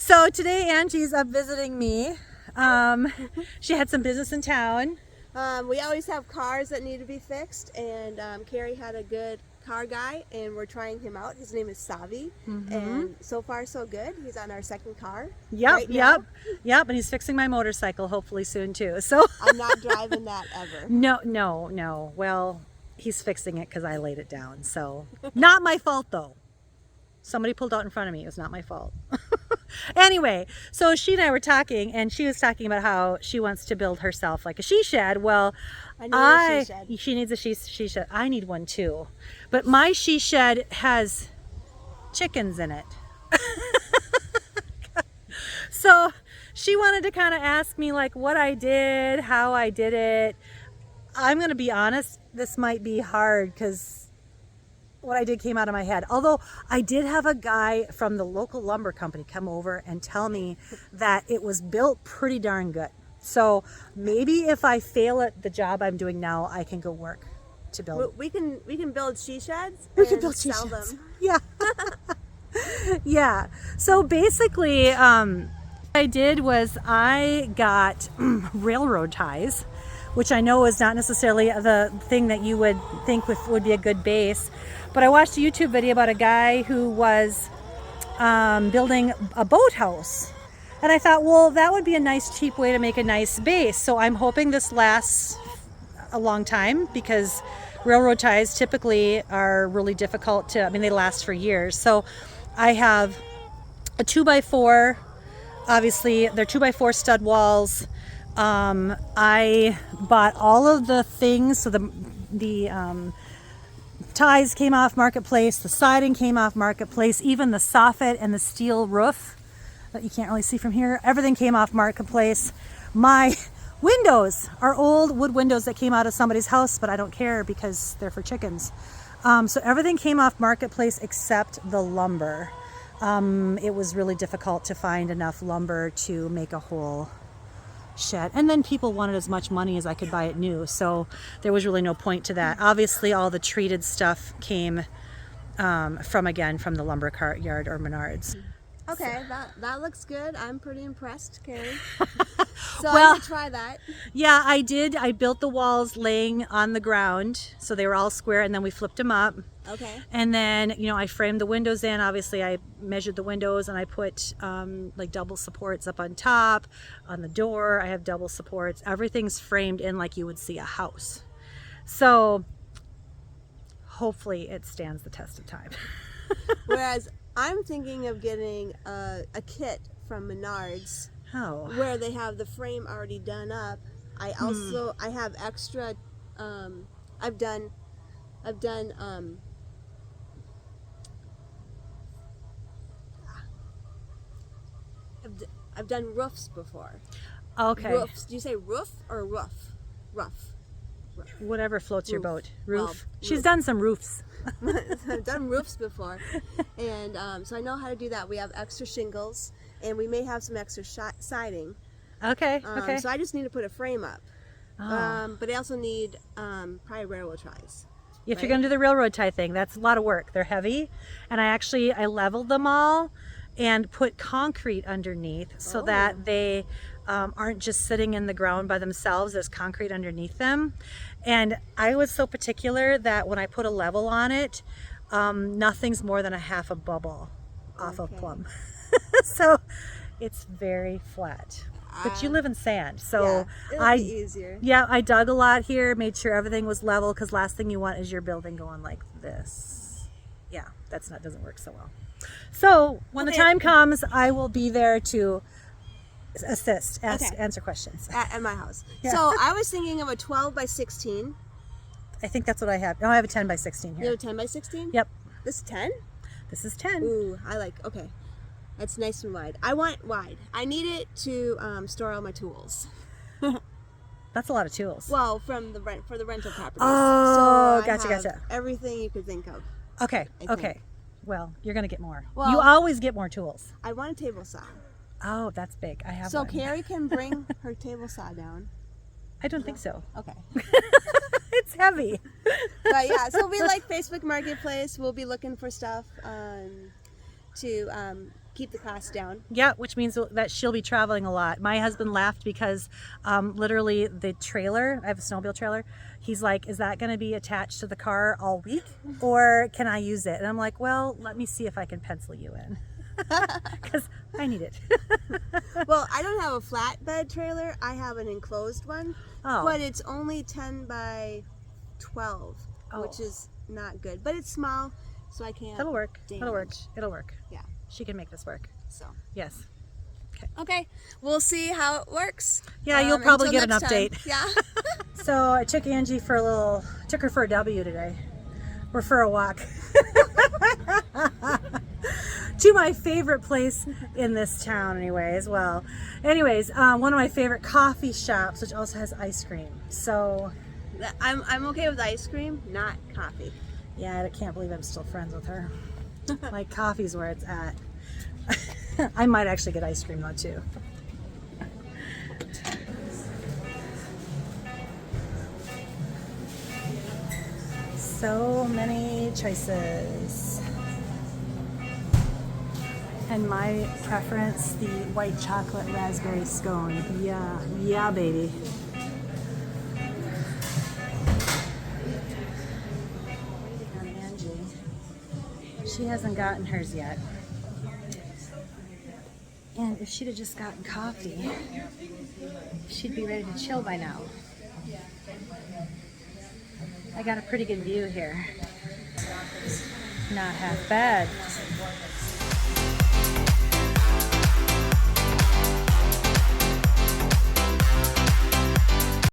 So today Angie's up visiting me. She had some business in town. We always have cars that need to be fixed, and Carrie had a good car guy, and we're trying him out. His name is Savi, and so far so good. He's on our second car. Yep, and he's fixing my motorcycle hopefully soon too. So I'm not driving that ever. No. Well, he's fixing it because I laid it down. So not my fault though. Somebody pulled out in front of me. It was not my fault. Anyway, so she and I were talking, and she was talking about how she wants to build herself like a she shed. Well, she needs a she shed. I need one too. But my she shed has chickens in it. So she wanted to kind of ask me like what I did, how I did it. I'm going to be honest, this might be hard because what I did came out of my head. Although I did have a guy from the local lumber company come over and tell me that it was built pretty darn good. So maybe if I fail at the job I'm doing now, I can go work to build. We can build she sheds. We can build she sheds. Them. Yeah. Yeah. So basically, what I did was I got railroad ties, which I know is not necessarily the thing that you would think would be a good base. But I watched a YouTube video about a guy who was building a boathouse. And I thought, well, that would be a nice, cheap way to make a nice base. So I'm hoping this lasts a long time because railroad ties typically are really difficult to, they last for years. So I have a 2x4, obviously they're 2x4 stud walls. I bought all of the things, so the ties came off Marketplace, the siding came off Marketplace, even the soffit and the steel roof that you can't really see from here, everything came off Marketplace. My windows are old wood windows that came out of somebody's house, but I don't care because they're for chickens. So everything came off Marketplace except the lumber. It was really difficult to find enough lumber to make a whole shed, and then people wanted as much money as I could buy it new, so there was really no point to that. Obviously all the treated stuff came from the lumber cart yard or Menards. Okay, so that looks good. I'm pretty impressed, Carrie. So well, I'm gonna try that. Yeah, I did. I built the walls laying on the ground, so they were all square, and then we flipped them up. Okay. And then, I framed the windows in. Obviously, I measured the windows, and I put like double supports up on top. On the door, I have double supports. Everything's framed in like you would see a house. So hopefully it stands the test of time. Whereas I'm thinking of getting a kit from Menards. Oh. Where they have the frame already done up. I have extra. I've done roofs before. Okay. Roofs. Do you say roof or roof? Rough. Whatever floats your boat. Roof. Well, She's done some roofs. I've done roofs before, and so I know how to do that. We have extra shingles, and we may have some extra siding. Okay. So I just need to put a frame up. Oh. But I also need probably railroad ties. If you're going to do the railroad tie thing, that's a lot of work. They're heavy, and I leveled them all and put concrete underneath so that they aren't just sitting in the ground by themselves. There's concrete underneath them. And I was so particular that when I put a level on it, nothing's more than a half a bubble off of plumb. So it's very flat. But you live in sand, so it'll be easier. Yeah, I dug a lot here, made sure everything was level, because last thing you want is your building going like this. Yeah, doesn't work so well. So when the time comes, I will be there to assist, answer questions at my house. Yeah. So I was thinking of a 12 by 16. I think that's what I have. No, I have a 10 by 16 here. You have a 10 by 16? Yep. This is 10? This is 10. Ooh, okay. That's nice and wide. I want wide. I need it to store all my tools. That's a lot of tools. Well, for the rental properties. Oh, so gotcha. Everything you could think of. Okay. Well, you're going to get more. Well, you always get more tools. I want a table saw. Oh, that's big. I have so one. Carrie can bring her table saw down. I don't think so. Okay. It's heavy. But yeah, so we like Facebook Marketplace. We'll be looking for stuff to keep the cost down. Yeah, which means that she'll be traveling a lot. My husband laughed because literally the trailer, I have a snowmobile trailer, he's like, is that going to be attached to the car all week or can I use it? And I'm like, well, let me see if I can pencil you in because I need it. Well, I don't have a flatbed trailer. I have an enclosed one, but it's only 10 by 12, which is not good. But it's small, so I can't. It'll work. damage. It'll work. It'll work. Yeah. She can make this work. So. Yes. Okay. We'll see how it works. Yeah, you'll probably get an update. Time. Yeah. So I took Angie took her for a W today. Or for a walk. To my favorite place in this town anyways. Well, anyways, one of my favorite coffee shops, which also has ice cream. So I'm okay with ice cream, not coffee. yeah, I can't believe I'm still friends with her. Like coffee's where it's at. I might actually get ice cream though too. So many choices. And my preference, the white chocolate raspberry scone. Yeah, baby. Waiting on Angie. She hasn't gotten hers yet. And if she'd have just gotten coffee, she'd be ready to chill by now. I got a pretty good view here. Not half bad.